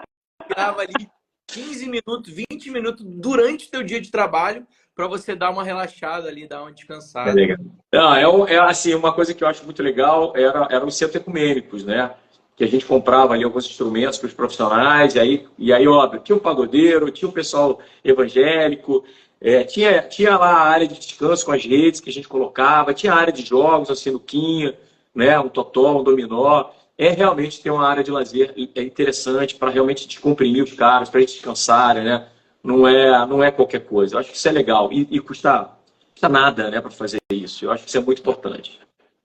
Grava ali 15 minutos, 20 minutos durante o teu dia de trabalho para você dar uma relaxada ali, dar uma descansada. Não, assim, uma coisa que eu acho muito legal eram os centros ecumênicos, né? Que a gente comprava ali alguns instrumentos para os profissionais, e aí, óbvio, tinha um pagodeiro, tinha um pessoal evangélico, tinha lá a área de descanso com as redes que a gente colocava, tinha a área de jogos, a sinuquinha, né, um totó, um dominó. Realmente ter uma área de lazer interessante para realmente descomprimir os caras, para eles descansarem, né? Não é qualquer coisa. Eu acho que isso é legal. E custa nada, né, para fazer isso. Eu acho que isso é muito importante.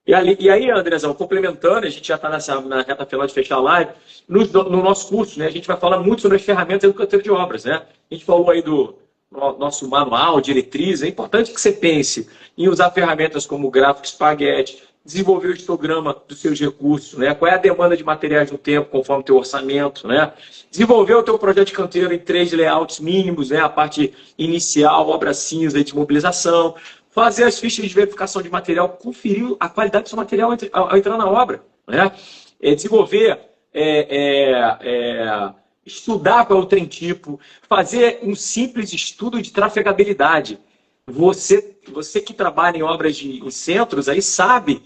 E aí, Andrezão, complementando, a gente já está na reta final de fechar a live, no nosso curso, né, a gente vai falar muito sobre as ferramentas do canteiro de obras, né? A gente falou aí do nosso manual, diretriz. É importante que você pense em usar ferramentas como o gráfico Spaghetti, desenvolver o histograma dos seus recursos, né? Qual é a demanda de materiais no tempo, conforme o teu orçamento, né? Desenvolver o teu projeto de canteiro em 3 layouts mínimos, né? A parte inicial, obra cinza de mobilização, fazer as fichas de verificação de material, conferir a qualidade do seu material ao entrar na obra, né? Desenvolver, estudar qual é o trem tipo, fazer um simples estudo de trafegabilidade. Você que trabalha em obras em centros, aí sabe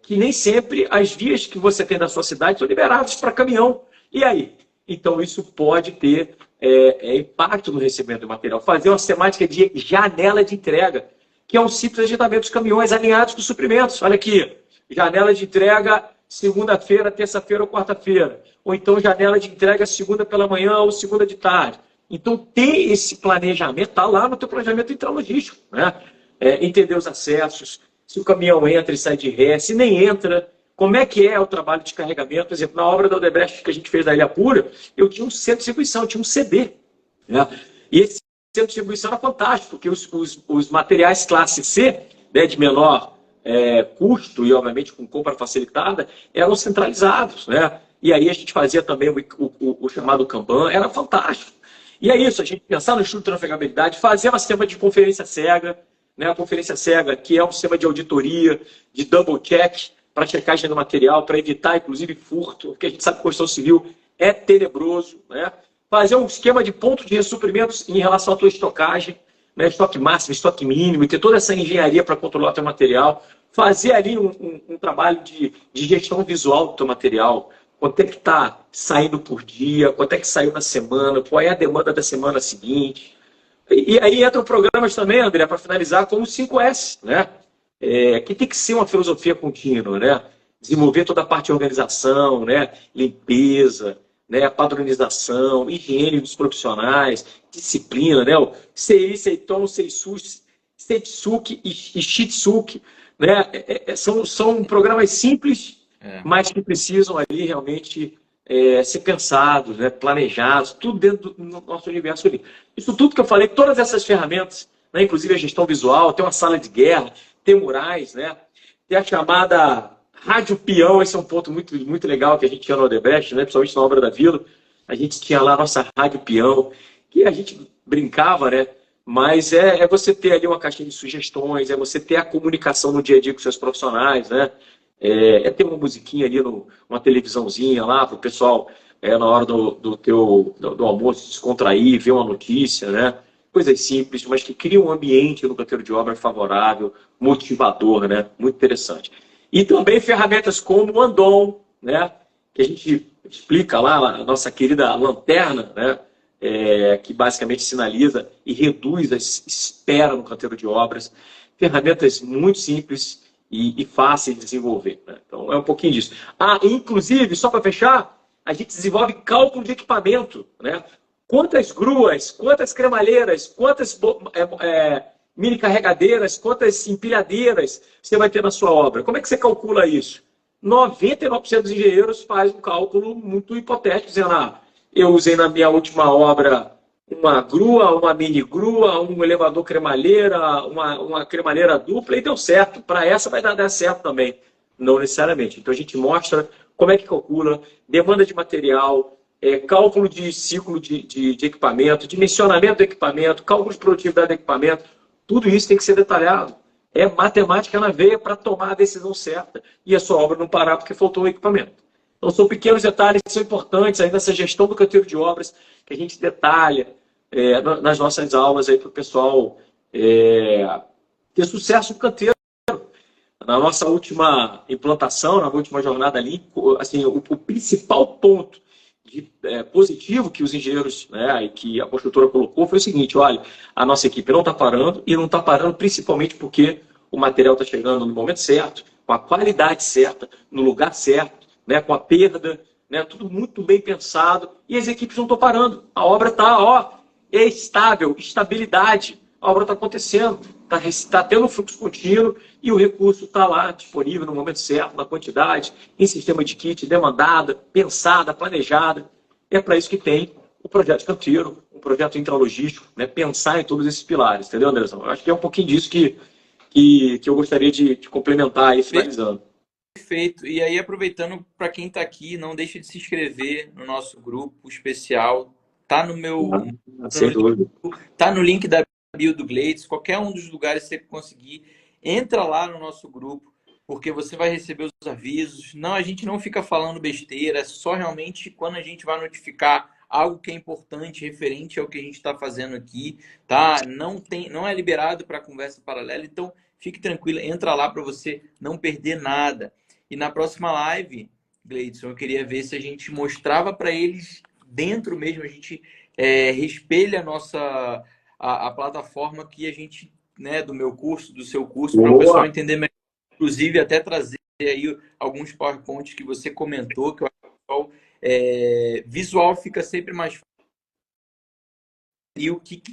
que nem sempre as vias que você tem na sua cidade são liberadas para caminhão. E aí? Então, isso pode ter impacto no recebimento do material. Fazer uma sistemática de janela de entrega, que é um simples agendamento dos caminhões alinhados com os suprimentos. Olha aqui, janela de entrega segunda-feira, terça-feira ou quarta-feira. Ou então janela de entrega segunda pela manhã ou segunda de tarde. Então, ter esse planejamento, está lá no teu planejamento intralogístico, né? Entender os acessos, se o caminhão entra e sai de ré, se nem entra, como é que é o trabalho de carregamento. Por exemplo, na obra da Odebrecht que a gente fez da Ilha Pura, eu tinha um centro de distribuição, eu tinha um CD, né? E esse centro de distribuição era fantástico, porque os materiais classe C, né, de menor custo e, obviamente, com compra facilitada, eram centralizados, né? E aí a gente fazia também o chamado Kanban, era fantástico. E é isso, a gente pensar no estudo de trafegabilidade, fazer uma sistema de conferência cega, né? A conferência cega, que é um sistema de auditoria, de double check, para checagem do material, para evitar, inclusive, furto, porque a gente sabe que a construção civil é tenebroso, né? Fazer um esquema de ponto de ressuprimentos em relação à tua estocagem, né? Estoque máximo, estoque mínimo, e ter toda essa engenharia para controlar o teu material. Fazer ali um trabalho de gestão visual do teu material. Quanto é que está saindo por dia, quanto é que saiu na semana, qual é a demanda da semana seguinte. E aí entram programas também, André, para finalizar, como o 5S, né? Que tem que ser uma filosofia contínua, né? Desenvolver toda a parte de organização, né? Limpeza, né? Padronização, higiene dos profissionais, disciplina, né? O Sei, Seiton, Seisu, Seitsuki e Shitsuki, né? São programas simples, mas que precisam ali realmente ser pensados, né? Planejados, tudo dentro do nosso universo ali. Isso tudo que eu falei, todas essas ferramentas, né? Inclusive a gestão visual, tem uma sala de guerra, tem murais, né? Tem a chamada rádio peão, esse é um ponto muito, muito legal que a gente tinha no Odebrecht, né? Principalmente na obra da Vila, a gente tinha lá a nossa rádio peão, que a gente brincava, né? Mas você ter ali uma caixinha de sugestões, é você ter a comunicação no dia a dia com seus profissionais, né? Ter uma musiquinha ali, uma televisãozinha lá para o pessoal, na hora do almoço, descontrair, ver uma notícia, né? Coisas simples, mas que criam um ambiente no canteiro de obra favorável, motivador, né? Muito interessante. E também ferramentas como o Andon, né? Que a gente explica lá, a nossa querida lanterna, né? Que basicamente sinaliza e reduz a espera no canteiro de obras. Ferramentas muito simples e fáceis de desenvolver, né? Então, é um pouquinho disso. Inclusive, só para fechar, a gente desenvolve cálculo de equipamento, né? Quantas gruas, quantas cremalheiras, quantas mini carregadeiras, quantas empilhadeiras você vai ter na sua obra. Como é que você calcula isso? 99% dos engenheiros faz um cálculo muito hipotético, dizendo, eu usei na minha última obra uma grua, uma mini grua, um elevador cremalheira, uma cremalheira dupla e deu certo. Para essa vai dar certo também. Não necessariamente. Então a gente mostra como é que calcula, demanda de material, cálculo de ciclo de equipamento, dimensionamento do equipamento, cálculo de produtividade do equipamento. Tudo isso tem que ser detalhado. É matemática na veia para tomar a decisão certa e a sua obra não parar porque faltou o equipamento. Então, são pequenos detalhes que são importantes aí nessa gestão do canteiro de obras que a gente detalha nas nossas aulas aí para o pessoal ter sucesso no canteiro. Na nossa última implantação, na última jornada ali, assim, o principal ponto positivo que os engenheiros, né, e que a construtora colocou foi o seguinte: olha, a nossa equipe não está parando, e não está parando principalmente porque o material está chegando no momento certo, com a qualidade certa, no lugar certo, né, com a perda, né, tudo muito bem pensado, e as equipes não estão parando. A obra está estável, estabilidade, a obra está acontecendo, está tendo um fluxo contínuo e o recurso está lá disponível no momento certo, na quantidade, em sistema de kit, demandada, pensada, planejada. É para isso que tem o projeto canteiro, um projeto intralogístico, né? Pensar em todos esses pilares, entendeu, Anderson? Eu acho que é um pouquinho disso que eu gostaria de complementar aí, finalizando. Perfeito. E aí, aproveitando, para quem está aqui, não deixe de se inscrever no nosso grupo especial. Tá no meu. Sem dúvida. Tá no link da bio do Gleides, qualquer um dos lugares que você conseguir, entra lá no nosso grupo, porque você vai receber os avisos. Não, a gente não fica falando besteira, é só realmente quando a gente vai notificar algo que é importante, referente ao que a gente está fazendo aqui, tá? Não é liberado para conversa paralela, então fique tranquilo, entra lá para você não perder nada. E na próxima live, Gleidson, eu queria ver se a gente mostrava para eles dentro mesmo, a gente espelha a plataforma que a gente, né, do meu curso, do seu curso, para o pessoal entender melhor, inclusive até trazer aí alguns PowerPoints que você comentou, que eu acho que visual fica sempre mais fácil. E o que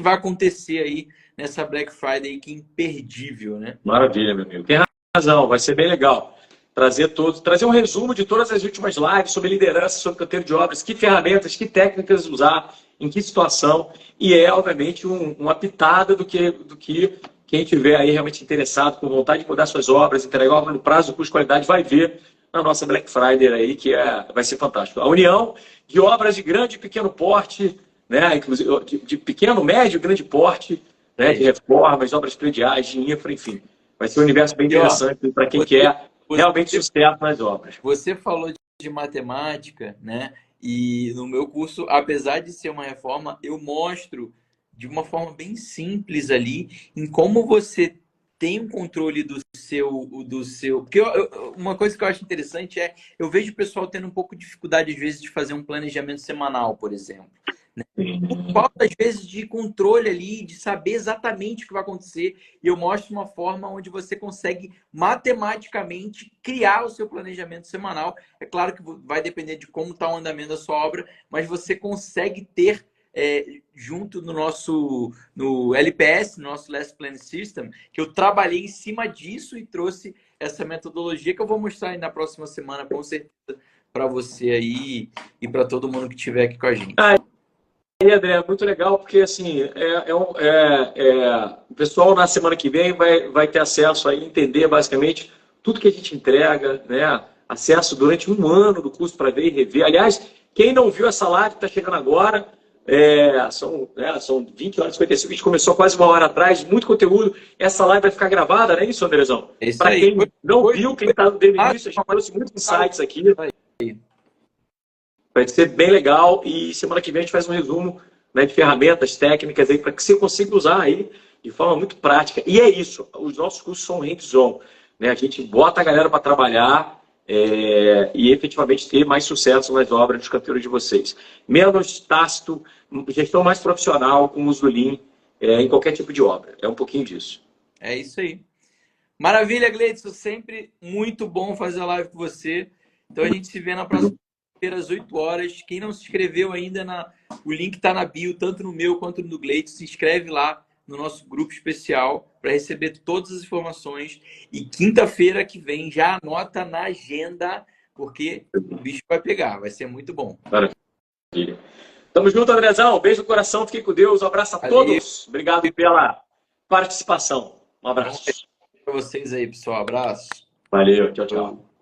vai acontecer aí nessa Black Friday que é imperdível, né? Maravilha, meu amigo. Tem razão, vai ser bem legal. Trazer um resumo de todas as últimas lives sobre liderança, sobre canteiro de obras, que ferramentas, que técnicas usar, em que situação, e obviamente, uma pitada do que quem tiver aí realmente interessado, com vontade de mudar suas obras, entregar obra no prazo, custo, qualidade, vai ver na nossa Black Friday aí, que vai ser fantástico. A união de obras de grande e pequeno porte, né, inclusive de pequeno, médio e grande porte, né, de reformas, obras prediais, de infra, enfim. Vai ser um universo bem interessante para quem quer realmente sucesso nas obras. Você falou de matemática, né? E no meu curso, apesar de ser uma reforma, eu mostro de uma forma bem simples ali em como você tem um controle do seu. Porque uma coisa que eu acho interessante eu vejo o pessoal tendo um pouco de dificuldade às vezes de fazer um planejamento semanal, por exemplo. Por falta, às vezes, de controle ali, de saber exatamente o que vai acontecer. E eu mostro uma forma onde você consegue matematicamente criar o seu planejamento semanal. É claro que vai depender de como está o andamento da sua obra, mas você consegue ter, junto no LPS, no nosso Last Plan System, que eu trabalhei em cima disso e trouxe essa metodologia que eu vou mostrar aí na próxima semana, com certeza, para você aí e para todo mundo que estiver aqui com a gente. E André, muito legal, porque assim, o pessoal na semana que vem vai ter acesso a entender basicamente tudo que a gente entrega, né? Acesso durante um ano do curso para ver e rever. Aliás, quem não viu essa live está chegando agora, são 20 horas e 55, a gente começou quase uma hora atrás, muito conteúdo. Essa live vai ficar gravada, não é isso, Andrezão? Para quem não viu, quem está desde o início, a gente trouxe muitos insights aqui. Vai ser bem legal e semana que vem a gente faz um resumo, né, de ferramentas técnicas aí para que você consiga usar aí de forma muito prática. E é isso, os nossos cursos são hands-on, né? A gente bota a galera para trabalhar e efetivamente ter mais sucesso nas obras dos canteiros de vocês. Menos tácito, gestão mais profissional com o uso do Lean em qualquer tipo de obra. É um pouquinho disso. É isso aí. Maravilha, Gleidson. Sempre muito bom fazer a live com você. Então a gente se vê na próxima às 8 horas. Quem não se inscreveu ainda, o link está na bio, tanto no meu quanto no do Gleidson. Se inscreve lá no nosso grupo especial para receber todas as informações. E quinta-feira que vem já anota na agenda, porque o bicho vai pegar. Vai ser muito bom. Maravilha. Tamo junto, Andrezão. Beijo no coração. Fique com Deus. Um abraço a todos. Obrigado pela participação. Um abraço. Para vocês aí, pessoal. Abraço. Valeu. Tchau, tchau.